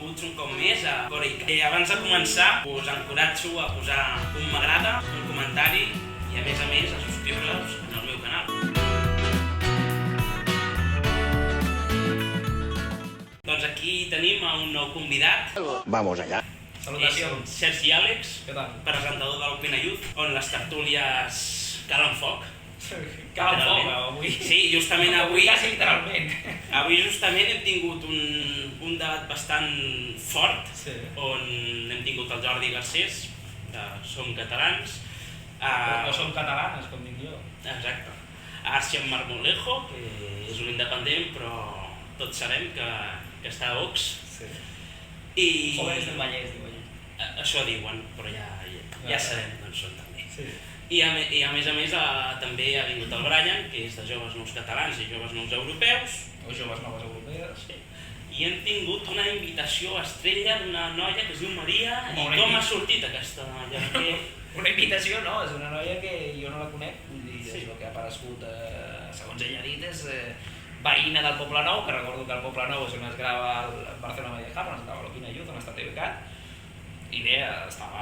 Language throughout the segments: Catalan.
benvinguts un cop més a Coric. Abans de començar, us encoratjo a posar un m'agrada, un comentari i a més a subscriure-us en el meu canal. Doncs aquí tenim un nou convidat. Vamos allá. Salutacions. És Sergi Àlex, Què tal? presentador de l'Opina Youth, on les tertúlies calen foc. Calen foc, avui. Sí, justament avui... Quasi literalment. Avui justament hem tingut un debat bastant fort, on hem tingut el Jordi Garcés, de Som Catalans. No som catalanes, com dic jo. Exacte. Arxian Marmolejo, que és un independent, però tots sabem que està a Vox. I... Jóvenes del Vallès, diu ell. Això diuen, però ja sabem d'on són també. I a més també ha vingut el Brian, que és de Joves Nous Catalans i Joves Nous Europeus. O Joves Noves Europees. I hem tingut una invitació estrella d'una noia que es diu Maria. I com ha sortit aquesta noia? Una invitació no, és una noia que jo no la conec, vull dir, és el que ha aparegut, segons ella ha dit, és veïna del Poble Nou, que recordo que el Poble Nou és on es grava el Barcelona Media Hub, on estava l'Opina Youth, on està TVCAT, i bé, estava,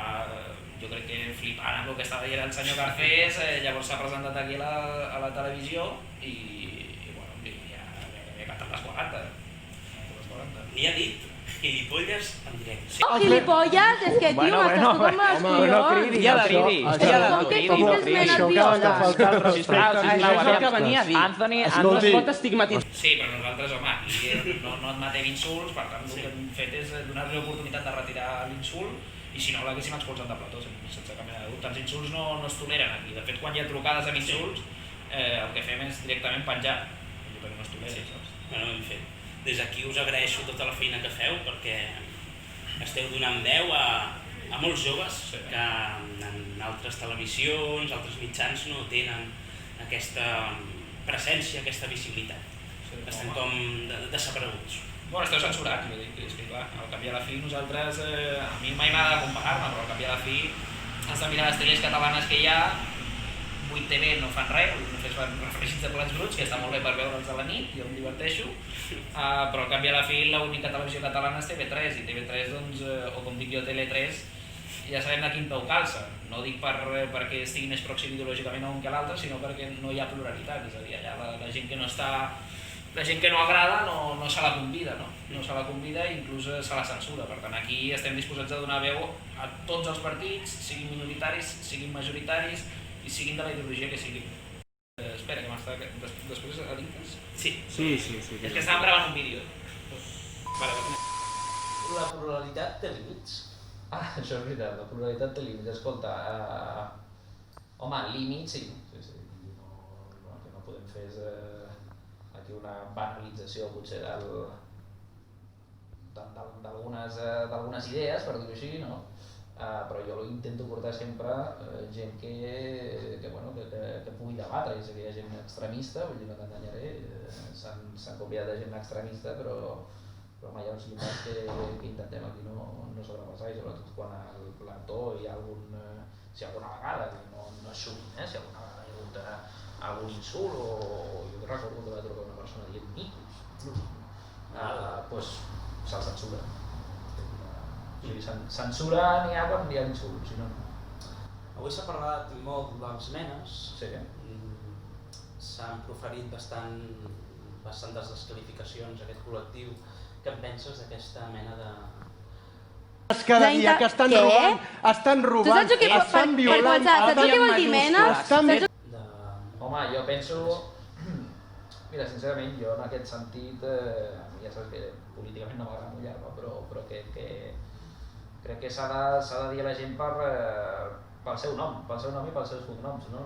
jo crec que flipant amb el que estava dient el senyor Garcés, llavors s'ha presentat aquí a la televisió i bueno, ja he cantat les 40. Li ha dit gilipolles en directe. Oh, gilipollas, és que, tio, m'estàs tocant els collons. No cridis, Això que venia a dir. Anthony, no es pot estigmatitzar. Sí, però nosaltres, home, aquí no admetem insults, per tant, el que hem fet és donar-li l'oportunitat de retirar l'insult i si no l'haguéssim expulsat de plató, sense cap mena de dubte. Els insults no es toleren aquí. De fet, quan hi ha trucades amb insults, el que fem és directament penjar, perquè no es tolera, saps? Bueno, ben fet. Des d'aquí us agraeixo tota la feina que feu perquè esteu donant veu a molts joves que en altres televisions, altres mitjans no tenen aquesta presència, aquesta visibilitat. Estem com desapareguts. Bueno, esteu censurats, vull dir, és que clar, al cap i a la fi nosaltres, a mi mai m'agrada comparar-me, però al cap i a la fi has de mirar les tèlies catalanes que hi ha, 8TV no fan res, només fan referències de plats bruts, que està molt bé per veure'ls a la nit, jo em diverteixo, però al cap i a la fi l'única televisió catalana és TV3, i TV3, doncs, o com dic jo, Tele3, ja sabem de quin peu calça. No dic perquè estigui més pròxim ideològicament a un que a l'altre, sinó perquè no hi ha pluralitat, és a dir, allà la gent que no està... La gent que no agrada no se la convida, no? No se la convida i inclús se la censura. Per tant, aquí estem disposats a donar veu a tots els partits, siguin minoritaris, siguin majoritaris i siguin de la ideologia que siguin. Espera, que m'està... Després edictes? Sí. És que estàvem gravant un vídeo. La pluralitat té límits? Això és veritat, la pluralitat té límits. Escolta, home, límits sí. El que no podem fer és aquí una banalització potser d'algunes idees, per dir-ho així, no? Però jo intento portar sempre gent que pugui debatre, és a dir, hi ha gent extremista, vull dir, no t'enganyaré, s'han copiat de gent extremista, però hi ha uns llimbats que intentem aquí no sobrepassar, i sobretot quan al plató hi ha si alguna vegada, no és sovint, si alguna vegada hi ha hagut algun insult o jo recordo que va trucar una persona dient micos, doncs se'l censura. O sigui, censura n'hi ha quan hi ha insults, si no. Avui s'ha parlat molt de les nenes. Sí. S'han proferit bastantes desqualificacions a aquest col·lectiu. Què en penses d'aquesta mena de... Cada dia que estan robant, estan violant, saps què vol dir mena? Home, jo penso... Mira, sincerament, jo en aquest sentit, ja saps que políticament no m'agrada mullar-me, però crec que s'ha de dir a la gent pel seu nom i pels seus cognoms, no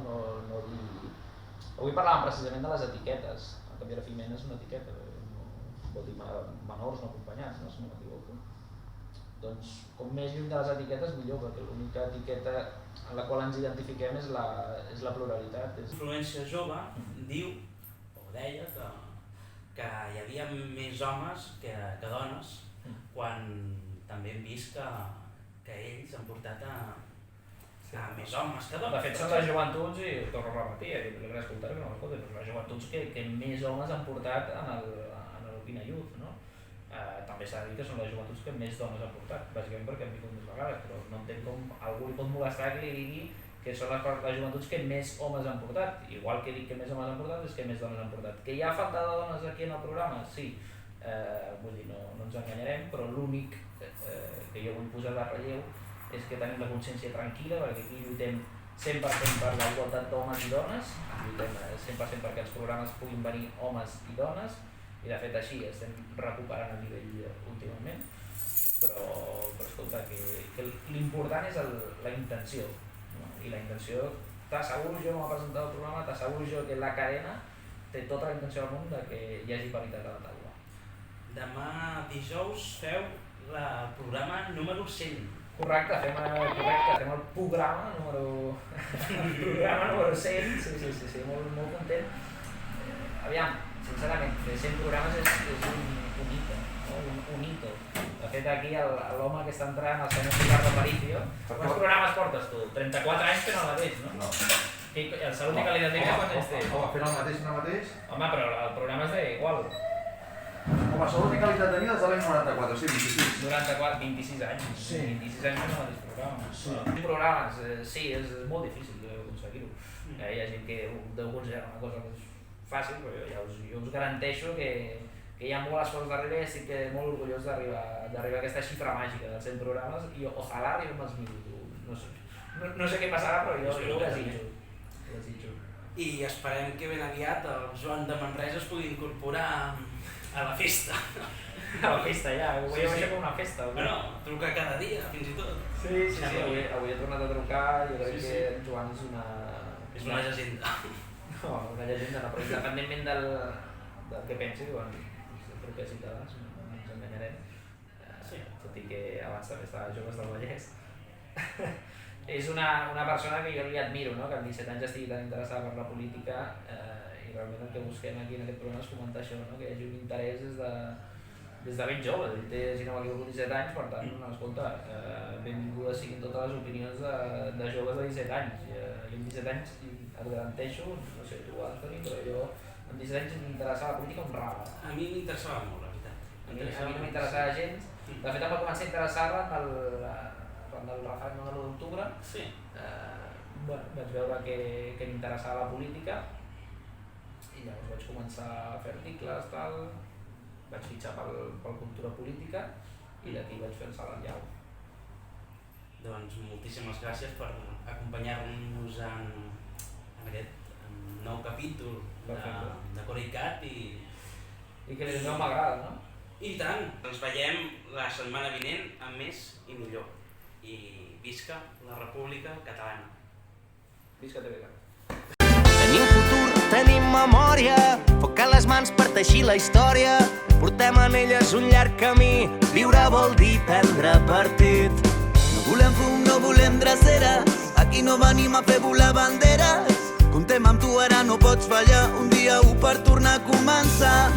dir... Avui parlàvem precisament de les etiquetes, en canvi la femina és una etiqueta, vol dir menors no acompanyats, si no m'equivoco. Doncs, com més lluny de les etiquetes, millor, perquè l'única etiqueta en la qual ens identifiquem és la pluralitat. Influència jove diu, o deia, que hi havia més homes que dones, quan també hem vist que ells han portat a més homes que dones. De fet, són les joventuts, i torno a repetir, l'he escoltat que no m'escolta, però les joventuts que més homes han portat en l'Opina Youth, no? també s'ha de dir que són les joventuts que més dones han portat, bàsicament perquè han vingut més vegades, però no entenc com algú li pot molestar que li digui que són les joventuts que més homes han portat. Igual que dic que més homes han portat és que més dones han portat. Que hi ha falta de dones aquí en el programa? Sí. Vull dir, no ens enganyarem, però l'únic que jo vull posar de relleu és que tenim la consciència tranquil·la, perquè aquí lluitem 100% per la igualtat d'homes i dones, lluitem 100% perquè els programes puguin venir homes i dones, i de fet així estem recuperant a nivell últimament, però escolta, que l'important és la intenció, no? I la intenció, t'asseguro jo, m'ha presentat el programa, t'asseguro jo que la cadena té tota la intenció del món de que hi hagi paritat a la taula. Demà dijous feu el programa número 100. Correcte, fem el programa número 100, sí, molt content. Aviam, sincerament, fer 100 programes és un hito, no? Un hito. De fet, aquí l'home que està entrant, el senyor Ricardo Aparicio, quants programes portes tu? 34 anys fent el mateix, no? No. El Salut i Qualitat quants anys té? Home, fent el mateix? Home, però el programa es deia igual. Home, Salut i Qualitat tenia des de l'any 94, sí, 26. 94, 26 anys. Sí. 26 anys fent el mateix programa. Sí. Programes, sí, és molt difícil d'aconseguir-ho. Hi ha gent que deu considerar una cosa més fàcil, però jo us garanteixo que hi ha molt esforç darrere i estic molt orgullós d'arribar a aquesta xifra màgica dels 100 programes i ojalà arribem als 1.000. No sé què passarà, però jo ho desitjo. I esperem que ben aviat el Joan de Manresa es pugui incorporar a la festa. A la festa ja, ho veiem això com una festa. Bueno, truca cada dia, fins i tot. Sí, avui he tornat a trucar, jo crec que en Joan és una... És una llegenda. No, una llegenda no, però independentment del que pensi, quan truca a Ciutadans, no ens enganyarem. Tot i que abans també estava a Joves del Vallès. És una persona que jo li admiro, no? Que amb 17 anys estigui tan interessada per la política i realment el que busquem aquí en aquest programa és comentar això, no? Que hi hagi un interès des de ben jove. Ell té, si no m'equivoco, 17 anys, per tant, escolta, benvingudes siguin totes les opinions de joves de 17 anys. Jo amb 17 anys et garanteixo, no sé tu Antoni, però jo amb 17 anys m'interessava la política un rave. A mi m'interessava molt, la veritat. A mi no m'interessava gens. De fet, em va començar a interessar-la quan el referèndum de l'1 d'octubre. Sí. Vaig veure que m'interessava la política i llavors vaig començar a fer articles, vaig fitxar pel Cultura Política i d'aquí vaig fer el salt al llau. Doncs moltíssimes gràcies per acompanyar-nos en aquest nou capítol de Coricat i que el meu m'agrada, no? I tant! Ens veiem la setmana vinent amb més i millor. I visca la República Catalana. Visca TVCat. Tenim futur, tenim memòria, foc a les mans per teixir la història. Portem en elles un llarg camí, viure vol dir prendre partit. No volem fum, no volem dreceres, aquí no venim a fer volar banderes. Comptem amb tu, ara no pots fallar, un dia per tornar a començar.